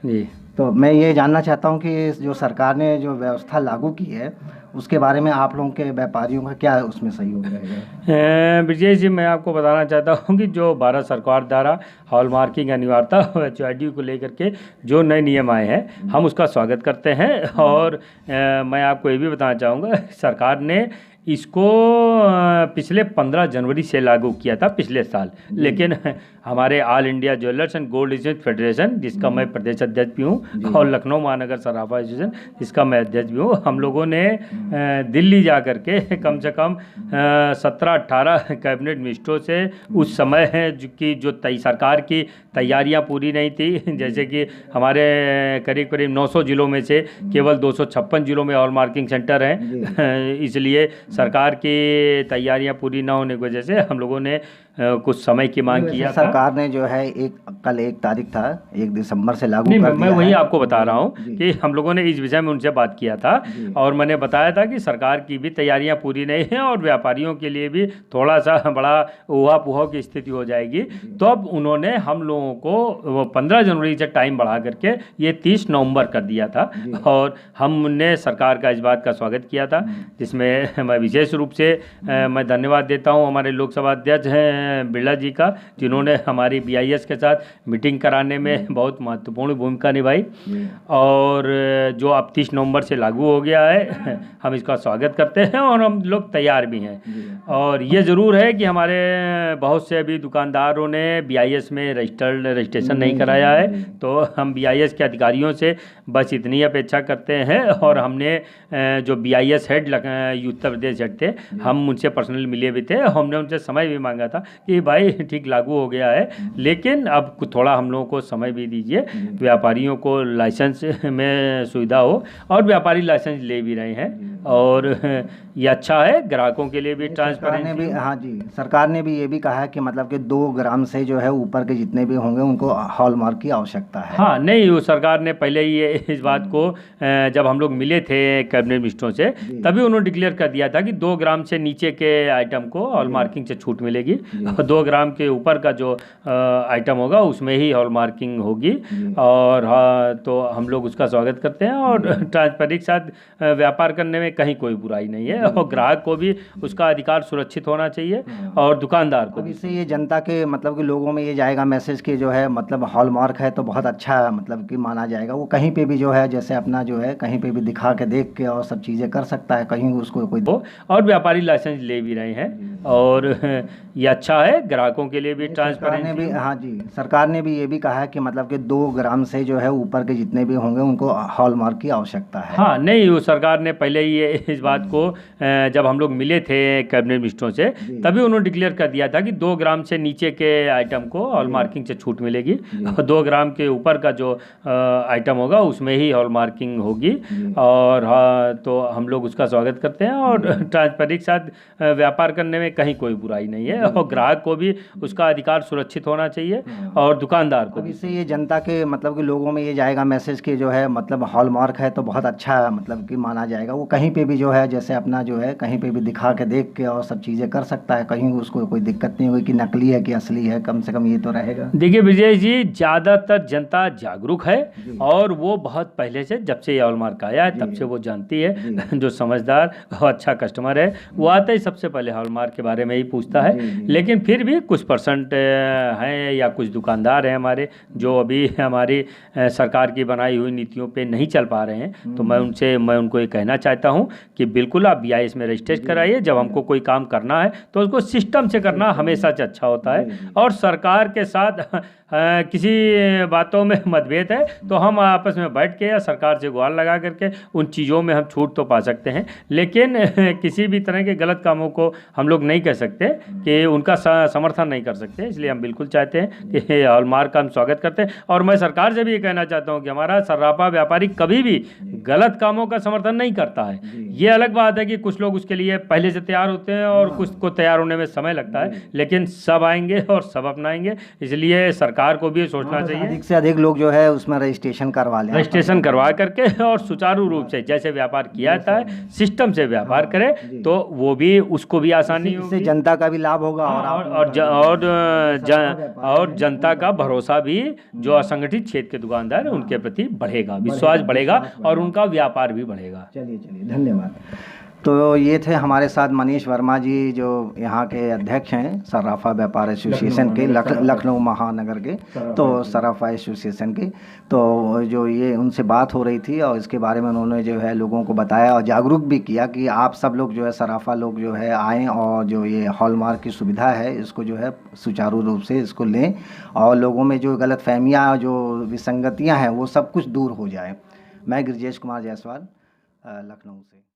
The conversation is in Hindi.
जी। तो मैं ये जानना चाहता हूँ कि जो सरकार ने जो व्यवस्था लागू की है उसके बारे में आप लोगों के व्यापारियों का क्या उसमें सहयोग रहेगा? विजय जी, मैं आपको बताना चाहता हूँ कि जो भारत सरकार द्वारा हॉलमार्किंग अनिवार्यता एचओआईडी को लेकर के जो नए नियम आए हैं, हम उसका स्वागत करते हैं। और मैं आपको ये भी बताना चाहूँगा, सरकार ने इसको पिछले 15 जनवरी से लागू किया था, पिछले साल। लेकिन हमारे all India jewellers and gold exchange federation, जिसका मैं प्रदेश अध्यक्ष भी हूँ, और लखनऊ महानगर सराफा एसोसिएशन, जिसका मैं अध्यक्ष भी हूँ, हम लोगों ने दिल्ली जा कर के कम से कम 17-18 कैबिनेट मिनिस्टरों से उस समय जो सरकार की तैयारियां पूरी नहीं थी, जैसे कि हमारे करीब करीब 900 जिलों में से केवल 256 जिलों में हॉल मार्किंग सेंटर हैं, इसलिए सरकार की तैयारियां पूरी ना होने की वजह से हम लोगों ने कुछ समय की मांग किया था। सरकार ने जो है कल 1 तारीख था, 1 दिसंबर से लागू नहीं, कर मैं दिया वही है। आपको बता रहा हूँ कि हम लोगों ने इस विषय में उनसे बात किया था, और मैंने बताया था कि सरकार की भी तैयारियां पूरी नहीं हैं और व्यापारियों के लिए भी थोड़ा सा बड़ा ऊहा पुहा की स्थिति हो जाएगी। तो अब उन्होंने हम लोगों को 15 जनवरी से टाइम बढ़ा करके ये 30 नवंबर कर दिया था, और हमने सरकार का इस बात का स्वागत किया था, जिसमें मैं विशेष रूप से मैं धन्यवाद देता हूँ हमारे लोकसभा अध्यक्ष हैं बिरला जी का, जिन्होंने हमारी बीआईएस के साथ मीटिंग कराने में बहुत महत्वपूर्ण भूमिका निभाई। और जो अब 30 नवंबर से लागू हो गया है, हम इसका स्वागत करते हैं और हम लोग तैयार भी हैं। और ये ज़रूर है कि हमारे बहुत से अभी दुकानदारों ने बीआईएस में रजिस्ट्रेशन नहीं कराया है, तो हम बीआईएस के अधिकारियों से बस इतनी अपेक्षा करते हैं। और हमने जो BIS head Uttar Pradesh head थे, हम उनसे पर्सनल मिले भी थे, हमने उनसे समय भी मांगा था कि भाई ठीक लागू हो गया है, लेकिन अब थोड़ा हम लोगों को समय भी दीजिए, व्यापारियों को लाइसेंस में सुविधा हो, और व्यापारी लाइसेंस ले भी रहे हैं, और ये अच्छा है ग्राहकों के लिए भी ट्रांसपेरेंसी। हाँ जी, सरकार ने भी ये भी कहा है कि मतलब कि 2 ग्राम से जो है ऊपर के जितने भी होंगे उनको हॉलमार्क की आवश्यकता है। हाँ, नहीं, वो सरकार ने पहले ही इस बात को जब हम लोग मिले थे कैबिनेट मिनिस्टरों से, तभी उन्होंने डिक्लेयर कर दिया था कि 2 ग्राम से नीचे के आइटम को हॉलमार्किंग से छूट मिलेगी, और 2 ग्राम के ऊपर का जो आइटम होगा उसमें ही हॉलमार्किंग होगी। और हाँ, तो हम लोग उसका स्वागत करते हैं, और ट्रांसपेरेंसी के साथ व्यापार करने में कहीं कोई बुराई नहीं है, और ग्राहक को भी उसका अधिकार सुरक्षित होना चाहिए, और दुकानदार को। इससे ये जनता के मतलब कि लोगों में ये जाएगा मैसेज कि जो है मतलब हॉलमार्क है तो बहुत अच्छा मतलब कि माना जाएगा। वो कहीं पे भी जो है जैसे अपना जो है कहीं पे भी दिखा के देख के और सब चीज़ें कर सकता है, कहीं उसको कोई और व्यापारी लाइसेंस ले भी रहे हैं, और ये अच्छा है ग्राहकों के लिए भी ट्रांसपेरेंसी। हाँ जी, सरकार ने भी ये भी कहा है कि मतलब कि 2 ग्राम से जो है ऊपर के जितने भी होंगे उनको हॉलमार्क की आवश्यकता है। हाँ, नहीं, वो सरकार ने पहले ही इस बात को जब हम लोग मिले थे कैबिनेट मिनिस्टरों से, तभी उन्होंने डिक्लेयर कर दिया था कि 2 ग्राम से नीचे के आइटम को हॉलमार्किंग से छूट मिलेगी, और 2 ग्राम के ऊपर का जो आइटम होगा उसमें ही हॉलमार्किंग होगी। और हाँ, तो हम लोग उसका स्वागत करते हैं, और ट्रांसपेरेंसी के साथ व्यापार करने में कहीं कोई बुराई नहीं है, और ग्राहक को भी उसका अधिकार सुरक्षित होना चाहिए, और दुकानदार को। इससे ये जनता के मतलब कि लोगों में ये जाएगा मैसेज कि जो है मतलब हॉलमार्क है तो बहुत अच्छा मतलब कि माना जाएगा। वो कहीं पे भी जो है जैसे अपना जो है कहीं पे भी दिखा के देख के और सब चीज़ें कर सकता है, कहीं उसको कोई दिक्कत नहीं होगी कि नकली है कि असली है, कम से कम ये तो रहेगा। देखिए विजय जी, ज़्यादातर जनता जागरूक है, और वो बहुत पहले से, जब से ये हॉलमार्क आया है तब से वो जानती है। जो समझदार और अच्छा कस्टमर है वो आता ही सबसे पहले हॉलमार्क के बारे में ही पूछता है। लेकिन फिर भी कुछ % हैं या कुछ दुकानदार हैं हमारे जो अभी हमारी सरकार की बनाई हुई नीतियों पे नहीं चल पा रहे हैं, तो मैं उनको ये कहना चाहता हूँ कि बिल्कुल आप बीआईएस में रजिस्ट्रेशन कराइए। जब हमको कोई काम करना है तो उसको सिस्टम से करना हमेशा से अच्छा होता है, और सरकार के साथ किसी बातों में मतभेद है तो हम आपस में बैठ के या सरकार से गुहार लगा करके उन चीज़ों में हम छूट तो पा सकते हैं, लेकिन किसी भी तरह के गलत कामों को हम लोग नहीं कर सकते, कि उनका समर्थन नहीं कर सकते। इसलिए हम बिल्कुल चाहते हैं कि हॉलमार्क का हम स्वागत करते हैं, और मैं सरकार से भी ये कहना चाहता हूँ कि हमारा सर्राफा व्यापारी कभी भी गलत कामों का समर्थन नहीं करता है। ये अलग बात है कि कुछ लोग उसके लिए पहले से तैयार होते हैं और कुछ को तैयार होने में समय लगता है, लेकिन सब आएंगे और सब अपनाएंगे। इसलिए सरकार को भी सोचना चाहिए अधिक से अधिक लोग जो है उसमें रजिस्ट्रेशन करवा लें, रजिस्ट्रेशन करवा करके, और सुचारू रूप से जैसे व्यापार किया जाता है सिस्टम से व्यापार करें, तो वो भी उसको भी आसानी नहीं इससे होगी। जनता का भी लाभ होगा और हाँ, आप और जनता का भरोसा भी जो असंगठित क्षेत्र के दुकानदार हैं उनके प्रति बढ़ेगा, विश्वास बढ़ेगा और उनका व्यापार भी बढ़ेगा। चलिए चलिए, धन्यवाद। तो ये थे हमारे साथ मनीष वर्मा जी, जो यहाँ के अध्यक्ष हैं सर्राफा व्यापार एसोसिएशन के, लखनऊ महानगर के, तो सर्राफा एसोसिएशन के। तो जो ये उनसे बात हो रही थी और इसके बारे में उन्होंने जो है लोगों को बताया और जागरूक भी किया कि आप सब लोग जो है सर्राफा लोग जो है आएँ और जो ये हॉलमार्क की सुविधा है इसको जो है सुचारू रूप से इसको लें और लोगों में जो गलतफहमियाँ, जो विसंगतियाँ हैं वो सब कुछ दूर हो जाए। मैं गिरिजेश कुमार जायसवाल, लखनऊ से।